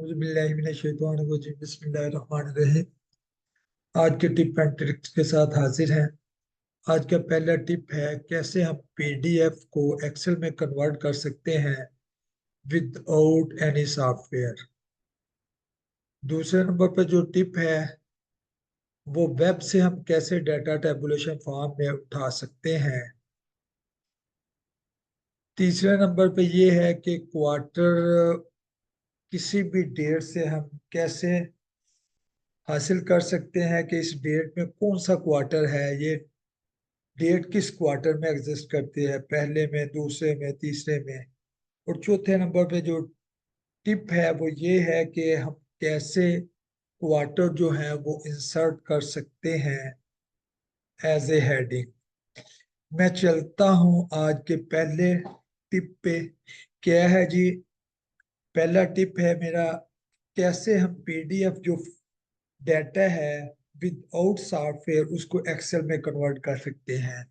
औज़ुबिल्लाहि बिस्मिल्लाहिर्रहमानिर्रहीम। आज के टिप एंड ट्रिक्स के साथ हाजिर हैं। आज का पहला टिप है कैसे हम पीडीएफ को एक्सेल में कन्वर्ट कर सकते हैं विदाउट एनी सॉफ्टवेयर। दूसरे नंबर पर जो टिप है वो वेब से हम कैसे डाटा टेबुलेशन फॉर्म में उठा सकते हैं। तीसरे नंबर पे ये है कि क्वार्टर किसी भी डेट से हम कैसे हासिल कर सकते हैं कि इस डेट में कौन सा क्वार्टर है, ये डेट किस क्वार्टर में एग्जिस्ट करती है, पहले में, दूसरे में, तीसरे में। और चौथे नंबर पे जो टिप है वो ये है कि हम कैसे क्वार्टर जो है वो इंसर्ट कर सकते हैं एज ए हेडिंग। मैं चलता हूं आज के पहले टिप पे। क्या है जी? पहला टिप है मेरा, कैसे हम पीडीएफ जो डाटा है विदाउट सॉफ्टवेयर उसको एक्सेल में कन्वर्ट कर सकते हैं।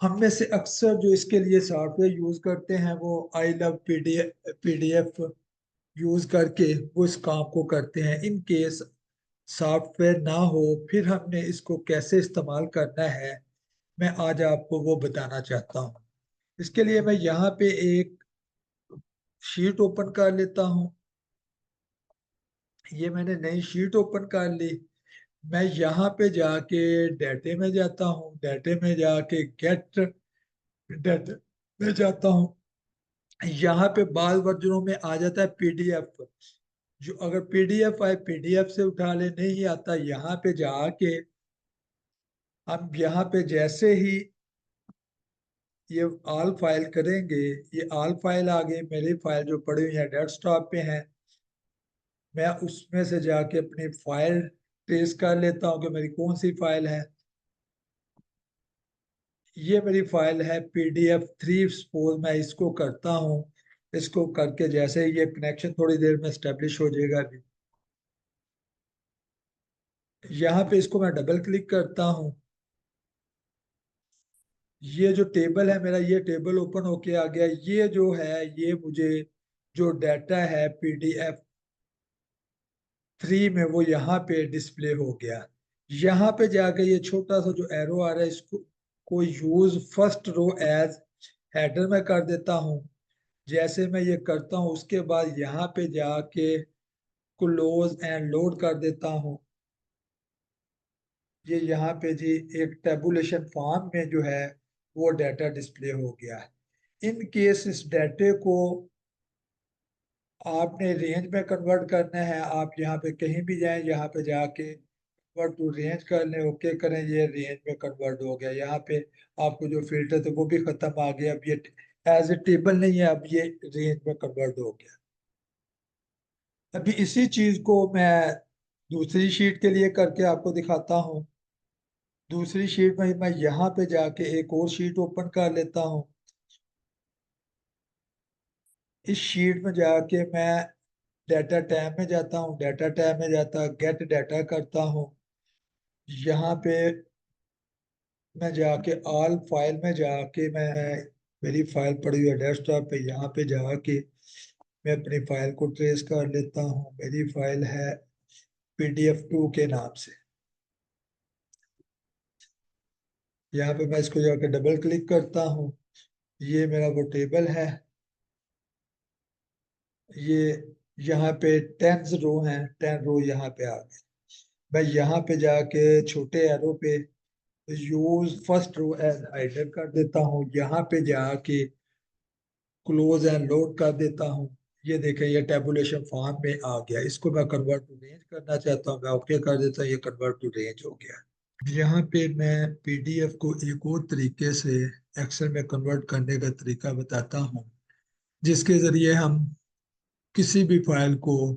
हम में से अक्सर जो इसके लिए सॉफ्टवेयर यूज करते हैं वो आई लव पीडीएफ यूज करके वो इस काम को करते हैं। इन केस सॉफ्टवेयर ना हो फिर हमने इसको कैसे इस्तेमाल करना है, मैं आज आपको वो बताना चाहता हूँ। इसके लिए मैं यहाँ पे एक शीट ओपन कर लेता हूँ। ये मैंने नई शीट ओपन कर ली। मैं यहाँ पे जाके डाटे में जाता हूँ, डाटे में जाके गेट डाटा में जाता हूँ। यहाँ पे बाद वर्जनों में आ जाता है पीडीएफ। जो अगर पीडीएफ आए पीडीएफ से उठा ले, नहीं आता यहाँ पे जाके हम यहाँ पे जैसे ही ये ऑल फाइल करेंगे, ये ऑल फाइल आ गई। मेरी फाइल जो पड़ी हुई है डेस्कटॉप पे है, मैं उसमें से जाके अपनी फाइल ट्रेस कर लेता हूँ कि मेरी कौन सी फाइल है। ये मेरी फाइल है PDF3। सपोज मैं इसको करता हूँ, इसको करके जैसे ही ये कनेक्शन थोड़ी देर में स्टेब्लिश हो जाएगा अभी। यहाँ पे इसको मैं डबल क्लिक करता हूँ। ये जो टेबल है मेरा, ये टेबल ओपन होके आ गया। ये जो है ये मुझे जो डाटा है PDF3 में वो यहाँ पे डिस्प्ले हो गया। यहाँ पे जाके ये छोटा सा जो एरो आ रहा है इसको को use first row as header में कर देता हूँ। जैसे मैं ये करता हूँ उसके बाद यहाँ पे जाके क्लोज एंड लोड कर देता हूँ। ये यहाँ पे जी एक टेबुलेशन फॉर्म में जो है वो डाटा डिस्प्ले हो गया है। इन केस इस डाटे को आपने रेंज में कन्वर्ट करना है, आप यहाँ पे कहीं भी जाएं, यहाँ पे जाके कन्वर्ट टू रेंज कर लें, ओके करें, ये रेंज में कन्वर्ट हो गया। यहाँ पे आपको जो फिल्टर थे वो भी खत्म आ गया। अब ये एज ए टेबल नहीं है, अब ये रेंज में कन्वर्ट हो गया। अभी इसी चीज को मैं दूसरी शीट के लिए करके आपको दिखाता हूँ। दूसरी शीट में मैं यहाँ पे जाके एक और शीट ओपन कर लेता हूँ। इस शीट में जाके मैं डाटा टैब में जाता हूँ, डाटा टैब में जाता गेट डाटा करता हूँ। यहाँ पे मैं जाके ऑल फाइल में जाके मेरी फाइल पड़ी हुई है डेस्कटॉप पे, यहाँ पे जाके मैं अपनी फाइल को ट्रेस कर लेता हूँ। मेरी फाइल है PDF2 के नाम से। यहाँ पे मैं इसको जाके डबल क्लिक करता हूँ। ये मेरा वो टेबल है। ये यहाँ पे 10 रो हैं, 10 रो यहाँ पे आ गए। मैं यहाँ पे जाके छोटे एरो पे यूज फर्स्ट रो एज हाइडर कर देता हूँ। यहाँ पे जाके क्लोज एंड लोड कर देता हूँ। ये देखें ये टेबुलेशन फॉर्म में आ गया। इसको मैं कन्वर्ट टू रेंज करना चाहता हूँ, मैं ओके कर देता हूँ, ये कन्वर्ट टू रेंज हो गया। यहाँ पे मैं पीडीएफ को एक और तरीके से एक्सेल में कन्वर्ट करने का तरीका बताता हूँ, जिसके जरिए हम किसी भी फाइल को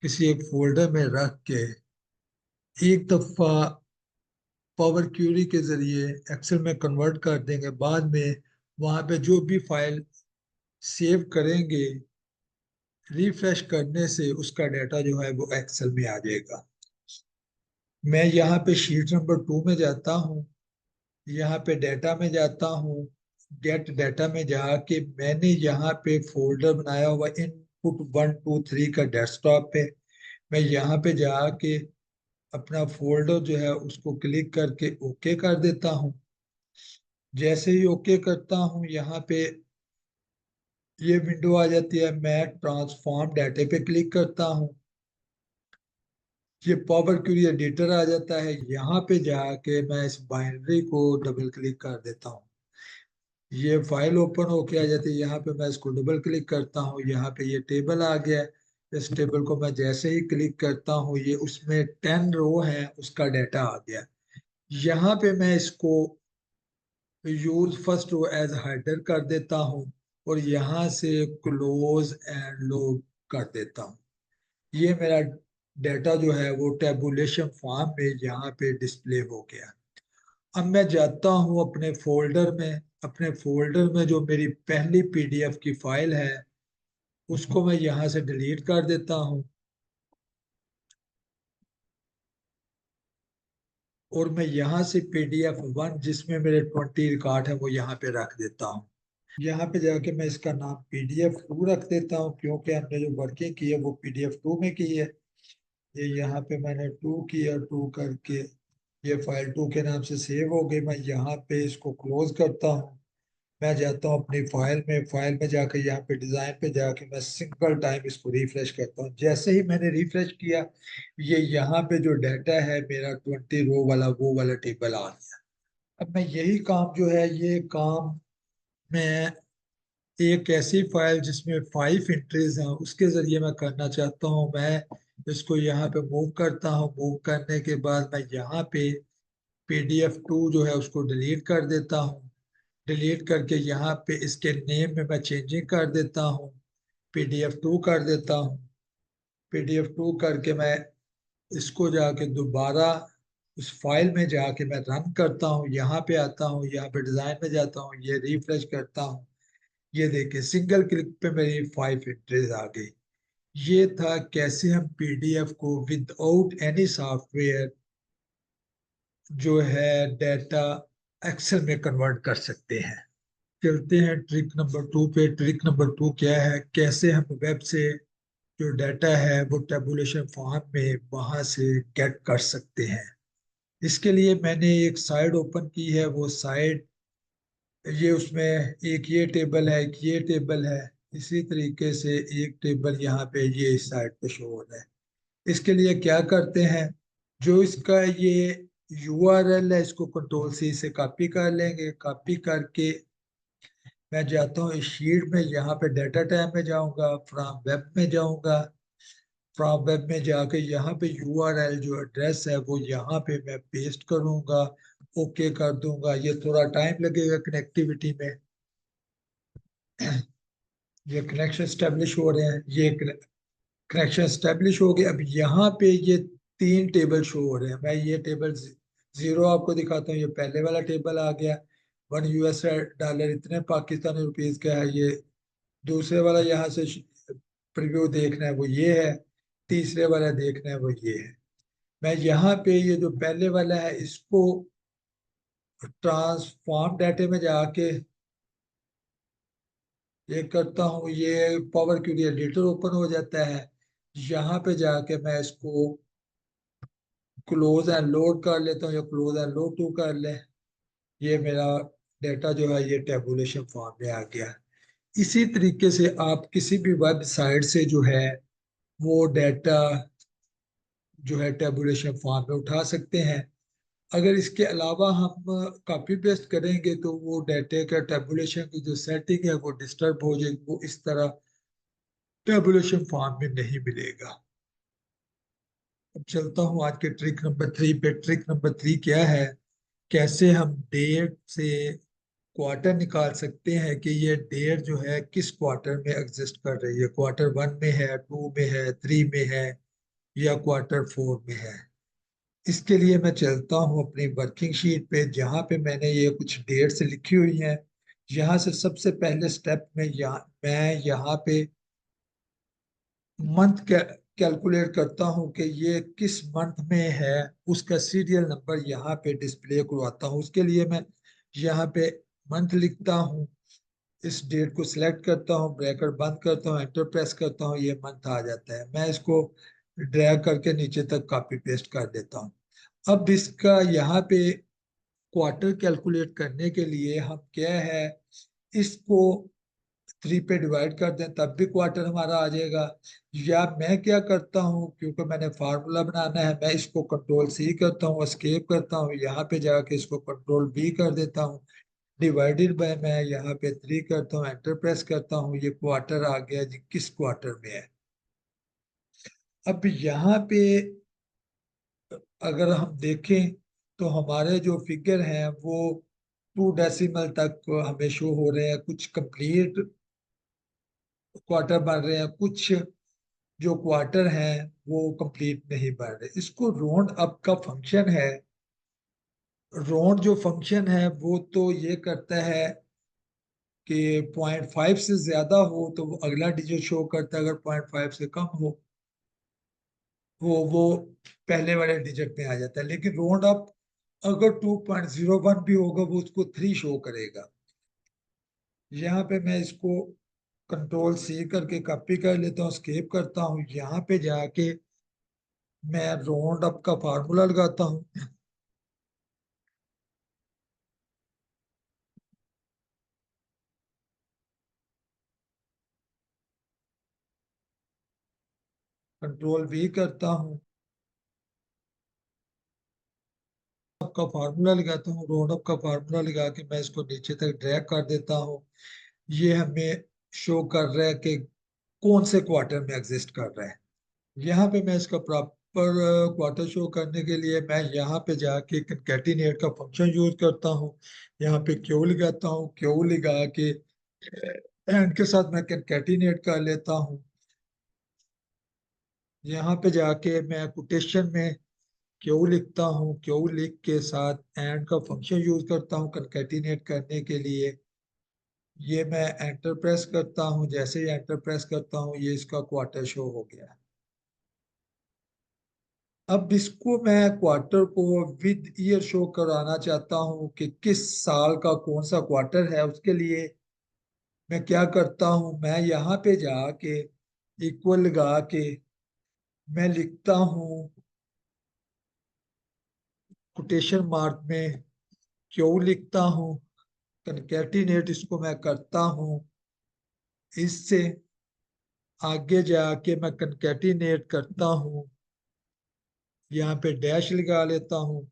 किसी एक फोल्डर में रख के एक दफा पावर क्यूरी के जरिए एक्सेल में कन्वर्ट कर देंगे। बाद में वहां पे जो भी फाइल सेव करेंगे, रिफ्रेश करने से उसका डाटा जो है वो एक्सेल में आ जाएगा। मैं यहाँ पे शीट नंबर 2 में जाता हूँ, यहाँ पे डाटा में जाता हूँ। गेट डाटा में जाके मैंने यहाँ पे फोल्डर बनाया हुआ इन आउटपुट 1 2 3 का डेस्कटॉप पे। मैं यहाँ पे जाके अपना फोल्डर जो है उसको क्लिक करके ओके कर देता हूँ। जैसे ही ओके करता हूँ यहाँ पे ये विंडो आ जाती है। मैं ट्रांसफॉर्म डाटा पे क्लिक करता हूँ, ये पावर क्वेरी एडिटर आ जाता है। यहाँ पे जाके मैं इस बाइनरी को डबल क्लिक कर देता हूँ, ये फाइल ओपन होके आ जाती है। यहाँ पे मैं इसको डबल क्लिक करता हूँ, यहाँ पे ये टेबल आ गया है। इस टेबल को मैं जैसे ही क्लिक करता हूँ ये उसमें 10 रो है, उसका डाटा आ गया। यहाँ पे मैं इसको use first row as header कर देता हूँ और यहाँ से क्लोज एंड लोड कर देता हूँ। ये मेरा डाटा जो है वो टेबुलेशन फॉर्म में यहाँ पे डिस्प्ले हो गया। अब मैं जाता हूँ अपने फोल्डर में। अपने फोल्डर में जो मेरी पहली पीडीएफ की फाइल है उसको मैं यहाँ से डिलीट कर देता हूँ और मैं यहाँ से PDF 1 जिसमें मेरे 20 रिकॉर्ड है वो यहाँ पे रख देता हूँ। यहाँ पे जाके मैं इसका नाम PDF 2 रख देता हूँ क्योंकि हमने जो वर्किंग की है वो PDF 2 में की है। ये यहाँ पे मैंने 2 किया, 2 करके ये फाइल 2 के नाम से सेव हो गई। मैं यहाँ पे इसको क्लोज करता हूँ। मैं जाता हूँ अपनी फाइल में जाकर यहाँ पे डिजाइन पे जाके मैं सिंगल टाइम इसको रिफ्रेश करता हूँ। जैसे ही मैंने रिफ्रेश किया ये यहाँ पे जो डाटा है मेरा 20 रो वाला वो वाला टेबल आ गया। अब मैं यही काम जो है ये काम मैं एक ऐसी फाइल जिसमें 5 एंट्रीज हैं उसके जरिए मैं करना चाहता हूँ। मैं इसको यहाँ पे मूव करता हूँ। मूव करने के बाद मैं यहाँ पे PDF 2 जो है उसको डिलीट कर देता हूँ। डिलीट करके यहाँ पे इसके नेम में मैं चेंजिंग कर देता हूँ, PDF 2 कर देता हूँ। PDF 2 करके मैं इसको जाके दोबारा उस फाइल में जाके मैं रन करता हूँ। यहाँ पे आता हूँ, यहाँ पे डिजाइन में जाता हूँ, ये रिफ्रेश करता हूँ। ये देखिए सिंगल क्लिक पे मेरी 5 एंट्रीज आ गई। ये था कैसे हम PDF को विदाउट एनी सॉफ्टवेयर जो है डाटा एक्सेल में कन्वर्ट कर सकते हैं। चलते हैं ट्रिक नंबर 2 पे। ट्रिक नंबर 2 क्या है, कैसे हम वेब से जो डाटा है वो टेबुलेशन फॉर्म में वहां से गेट कर सकते हैं। इसके लिए मैंने एक साइट ओपन की है। वो साइट ये उसमें एक ये टेबल है, एक ये टेबल है, इसी तरीके से एक टेबल यहाँ पे ये इस साइड पे शो हो रहा है। इसके लिए क्या करते हैं, जो इसका ये URL है इसको कंट्रोल C से कॉपी कर लेंगे। कॉपी करके मैं जाता हूँ इस शीट में, यहाँ पे डाटा टैब में जाऊंगा, फ्रॉम वेब में जाऊंगा। फ्रॉम वेब में जाके यहाँ पे URL जो एड्रेस है वो यहाँ पे मैं पेस्ट करूंगा, ओके कर दूंगा। ये थोड़ा टाइम लगेगा कनेक्टिविटी में। ये कनेक्शन स्टेब्लिश हो रहे हैं, ये कनेक्शन स्टेब्लिश हो गए। अब यहाँ पे ये 3 टेबल शो हो रहे हैं। मैं ये टेबल 0 आपको दिखाता हूँ। ये पहले वाला टेबल आ गया, $1 इतने पाकिस्तानी रुपीज का है। ये दूसरे वाला यहाँ से प्रीव्यू देखना है वो ये है। तीसरे वाला देखना है वो ये है। मैं यहाँ पे ये जो पहले वाला है इसको ट्रांसफॉर्म डाटे में जाके ये करता हूँ, ये पावर क्वेरी एडिटर ओपन हो जाता है। यहाँ पे जाके मैं इसको क्लोज एंड लोड कर लेता हूँ या क्लोज एंड लोड टू कर ले। ये मेरा डाटा जो है ये टेबुलेशन फॉर्म में आ गया। इसी तरीके से आप किसी भी वेबसाइट से जो है वो डाटा जो है टेबुलेशन फॉर्म में उठा सकते हैं। अगर इसके अलावा हम कॉपी पेस्ट करेंगे तो वो डाटे का टेबुलेशन की जो सेटिंग है वो डिस्टर्ब हो जाएगी, वो इस तरह टेबुलेशन फॉर्म में नहीं मिलेगा। अब चलता हूँ आज के ट्रिक नंबर 3 पे। ट्रिक नंबर 3 क्या है, कैसे हम डेट से क्वार्टर निकाल सकते हैं कि ये डेट जो है किस क्वार्टर में एग्जिस्ट कर रही है। Q1 में है, 2 में है, 3 में है या Q4 में है। इसके लिए मैं चलता हूँ अपनी वर्किंग शीट पे जहाँ पे मैंने ये कुछ डेट्स लिखी हुई हैं। यहाँ से सबसे पहले स्टेप में मैं यहाँ पे मंथ कैलकुलेट करता हूँ कि ये किस मंथ में है, उसका सीरियल नंबर यहाँ पे डिस्प्ले करवाता हूँ। उसके लिए मैं यहाँ पे मंथ लिखता हूँ, इस डेट को सिलेक्ट करता हूँ, ब्रैकेट बंद करता हूँ, एंटर प्रेस करता हूँ, ये मंथ आ जाता है। मैं इसको ड्रैग करके नीचे तक कॉपी पेस्ट कर देता हूँ। अब इसका यहाँ पे क्वार्टर कैलकुलेट करने के लिए हम क्या है, इसको 3 पे डिवाइड कर दें तब भी क्वार्टर हमारा आ जाएगा। या मैं क्या करता हूँ, क्योंकि मैंने फार्मूला बनाना है, मैं इसको कंट्रोल सी करता हूँ, एस्केप करता हूँ, यहाँ पे जाके इसको कंट्रोल बी कर देता हूँ, डिवाइडेड बाय मैं यहाँ पे 3 करता हूँ, एंटर प्रेस करता हूँ, ये क्वार्टर आ गया जी, किस क्वार्टर में है। अब यहाँ पे अगर हम देखें तो हमारे जो फिगर हैं वो 2 डेसिमल तक हमें शो हो रहे हैं, कुछ कंप्लीट क्वार्टर बन रहे हैं, कुछ जो क्वार्टर हैं वो कंप्लीट नहीं बन रहे। इसको राउंड अप का फंक्शन है। राउंड जो फंक्शन है वो तो ये करता है कि 0.5 से ज्यादा हो तो वो अगला डिजिट शो करता है, अगर 0.5 से कम हो वो पहले वाले डिजिट में आ जाता है। लेकिन राउंड अप अगर 2.01 भी होगा वो उसको 3 शो करेगा। यहाँ पे मैं इसको कंट्रोल सी करके कॉपी कर लेता हूँ, स्केप करता हूँ, यहाँ पे जाके मैं राउंड अप का फार्मूला लगाता हूँ। कंट्रोल वी करता हूँ, का फार्मूला लगाता हूँ, राउंड अप का फार्मूला लगा के मैं इसको नीचे तक ड्रैग कर देता हूँ। ये हमें शो कर रहा है कि कौन से क्वार्टर में एग्जिस्ट कर रहा है। यहाँ पे मैं इसका प्रॉपर क्वार्टर शो करने के लिए मैं यहाँ पे जाके कंकैटिनेट का फंक्शन यूज करता हूँ। यहाँ पे क्यू लगाता हूँ, क्यू लगा के एंड के साथ मैं कंकैटिनेट कर लेता हूँ। यहाँ पे जाके मैं कोटेशन में क्यू लिखता हूँ, क्यू लिख के साथ एंड का फंक्शन यूज करता हूँ कंकैटिनेट करने के लिए। ये मैं एंटर प्रेस करता हूँ, जैसे ही एंटर प्रेस करता हूँ ये इसका क्वार्टर शो हो गया। अब इसको मैं क्वार्टर को विद ईयर शो कराना चाहता हूँ कि किस साल का कौन सा क्वार्टर है। उसके लिए मैं क्या करता हूँ, मैं यहाँ पे जाके इक्वल लगा के मैं लिखता हूँ कोटेशन मार्क में क्यों लिखता हूँ, कनकैटिनेट इसको मैं करता हूँ। इससे आगे जाके मैं कनकैटिनेट करता हूँ, यहाँ पे डैश लगा लेता हूँ।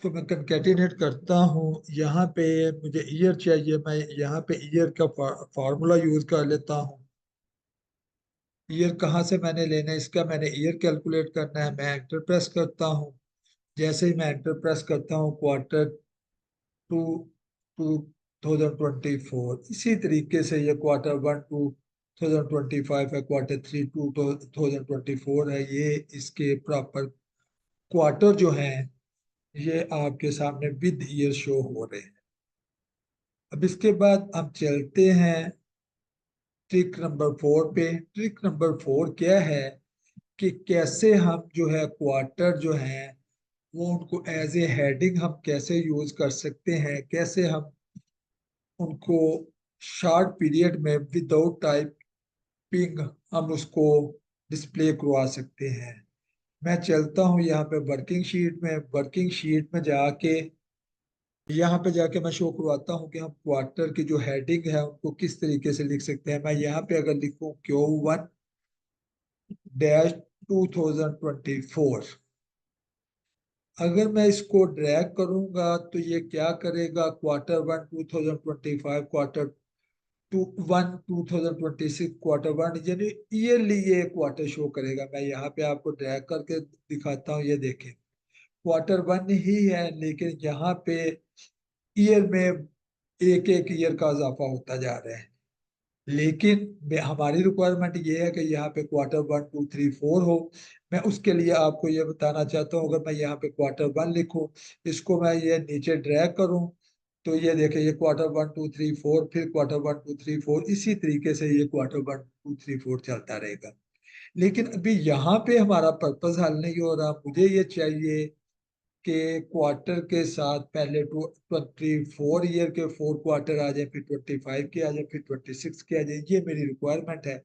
तो मैं कंकैटिनेट करता हूँ, यहाँ पे मुझे ईयर चाहिए, मैं यहाँ पे ईयर का फार्मूला यूज कर लेता हूँ। ईयर कहाँ से मैंने लेना है, इसका मैंने ईयर कैलकुलेट करना है, मैं एंटर प्रेस करता हूँ। जैसे ही मैं एंटर प्रेस करता हूँ क्वार्टर टू 2024, इसी तरीके से ये क्वार्टर 1 2025 है, क्वार्टर 3 2024 है। ये इसके प्रॉपर क्वार्टर जो हैं ये आपके सामने विद ईयर शो हो रहे हैं। अब इसके बाद हम चलते हैं ट्रिक नंबर 4 पे। ट्रिक नंबर 4 क्या है कि कैसे हम जो है क्वार्टर जो है वो उनको एज ए हेडिंग हम कैसे यूज कर सकते हैं, कैसे हम उनको शॉर्ट पीरियड में विदाउट टाइपिंग हम उसको डिस्प्ले करवा सकते हैं। मैं चलता हूँ यहाँ पे वर्किंग शीट में, वर्किंग शीट में जाके यहाँ पे जाके मैं शो करवाता हूँ कि हम क्वार्टर की जो हेडिंग है उनको किस तरीके से लिख सकते हैं। मैं यहाँ पे अगर लिखूँ Q1-2024, अगर मैं इसको ड्रैग करूंगा तो ये क्या करेगा, क्वार्टर 1 2025, क्वार्टर 2 1 2026, क्वार्टर 1 यानी ईयरली ये क्वार्टर शो करेगा। मैं यहाँ पे आपको ड्रैग करके दिखाता हूँ, ये देखें क्वार्टर 1 ही है, लेकिन यहाँ पे ईयर में एक एक ईयर का इजाफा होता जा रहा है। लेकिन हमारी रिक्वायरमेंट ये है कि यहाँ पे क्वार्टर 1 2 3 4 हो। मैं उसके लिए आपको ये बताना चाहता हूँ, अगर मैं यहाँ पे क्वार्टर 1 लिखूँ, इसको मैं ये नीचे ड्रैग करूँ तो ये देखिए ये क्वार्टर 1 2 3 4, फिर क्वार्टर 1 2 3 4, इसी तरीके से ये क्वार्टर 1 2 3 4 चलता रहेगा। लेकिन अभी यहाँ पे हमारा पर्पस हल नहीं हो रहा। मुझे ये चाहिए कि क्वार्टर के साथ पहले 24 ईयर के 4 क्वार्टर आ जाए, फिर 25 के आ जाए, फिर 26 के आ जाए, ये मेरी रिक्वायरमेंट है।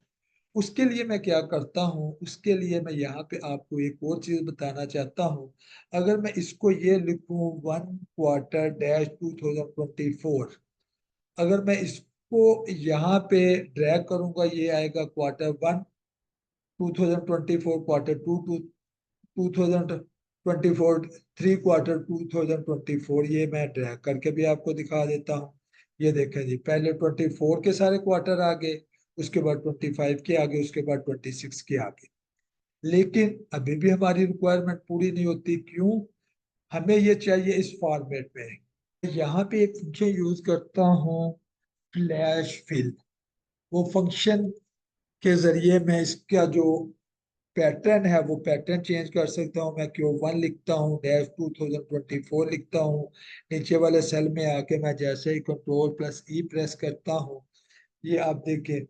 उसके लिए मैं क्या करता हूँ, उसके लिए मैं यहाँ पे आपको एक और चीज बताना चाहता हूँ। अगर मैं इसको ये लिखूं 1 क्वार्टर-2024, अगर मैं इसको यहाँ पे ड्रैग करूंगा, ये आएगा Q1 2024, Q2 2024, 3 क्वार्टर 2024, ये मैं ड्रैग करके भी आपको दिखा देता हूँ। ये देखें जी, पहले 24 के सारे क्वार्टर आ गए, उसके बाद 25 के आगे, उसके बाद 26 के आगे। लेकिन अभी भी हमारी रिक्वायरमेंट पूरी नहीं होती। क्यों? हमें ये चाहिए इस फॉर्मेट में। यहाँ पे एक फंक्शन यूज करता हूँ, फ्लैश फिल। वो फंक्शन के जरिए मैं इसका जो पैटर्न है वो पैटर्न चेंज कर सकता हूँ। मैं Q1 लिखता हूँ, -2024 लिखता हूँ। नीचे वाले सेल में आके मैं जैसे ही Ctrl+E प्रेस करता हूँ, ये आप देखें,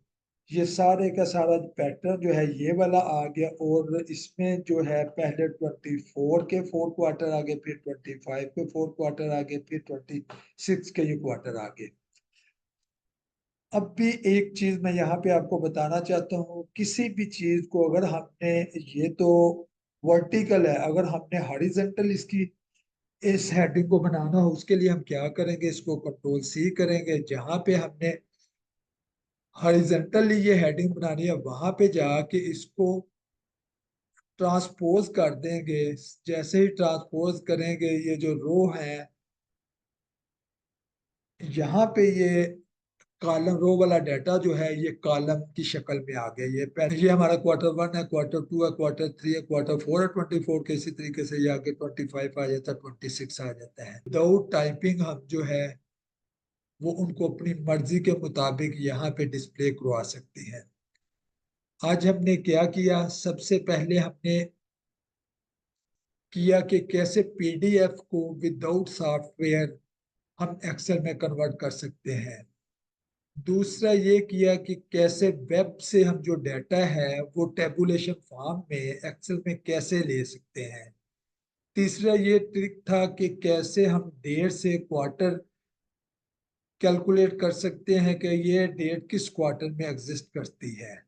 ये सारे का सारा पैटर्न जो है ये वाला आ गया। और इसमें जो है पहले 24 के 4 क्वार्टर आ गए, फिर 25 के 4 क्वार्टर आ गए, फिर 26 के ये क्वार्टर आ गए। अब भी एक चीज मैं यहाँ पे आपको बताना चाहता हूँ, किसी भी चीज को अगर हमने, ये तो वर्टिकल है, अगर हमने हॉरिजॉन्टल इसकी इस हेडिंग को बनाना हो, उसके लिए हम क्या करेंगे, इसको Ctrl+C करेंगे। जहां पे हमने हॉरिजॉन्टली ये हेडिंग बनानी है, वहां पे जाके इसको ट्रांसपोज कर देंगे। जैसे ही ट्रांसपोज करेंगे, ये जो रो है, यहाँ पे ये कॉलम, रो वाला डाटा जो है ये कॉलम की शक्ल में आ गया। ये हमारा Q1 है, Q2 है, Q3 है, Q4 है 24 के। इसी तरीके से ये आगे 25 आ जाता है, 26 आ जाता है। विदाउट टाइपिंग हम जो है वो उनको अपनी मर्जी के मुताबिक यहाँ पे डिस्प्ले करवा सकते हैं। आज हमने क्या किया, सबसे पहले हमने किया कि कैसे PDF को विदाउट सॉफ्टवेयर हम एक्सेल में कन्वर्ट कर सकते हैं। दूसरा ये किया कि कैसे वेब से हम जो डाटा है वो टेबुलेशन फॉर्म में एक्सेल में कैसे ले सकते हैं। तीसरा ये ट्रिक था कि कैसे हम डेट से क्वार्टर कैलकुलेट कर सकते हैं कि ये डेट किस क्वार्टर में एग्जिस्ट करती है।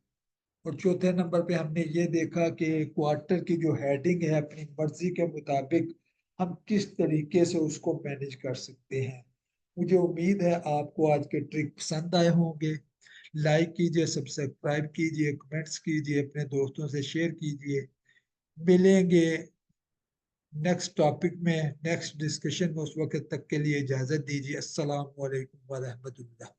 और चौथे नंबर पे हमने ये देखा कि क्वार्टर की जो हेडिंग है अपनी मर्जी के मुताबिक हम किस तरीके से उसको मैनेज कर सकते हैं। मुझे उम्मीद है आपको आज के ट्रिक पसंद आए होंगे। लाइक कीजिए, सब्सक्राइब कीजिए, कमेंट्स कीजिए, अपने दोस्तों से शेयर कीजिए। मिलेंगे नेक्स्ट टॉपिक में, नेक्स्ट डिस्कशन में। उस वक्त तक के लिए इजाजत दीजिए। अस्सलाम वालेकुम व रहमतुल्लाह।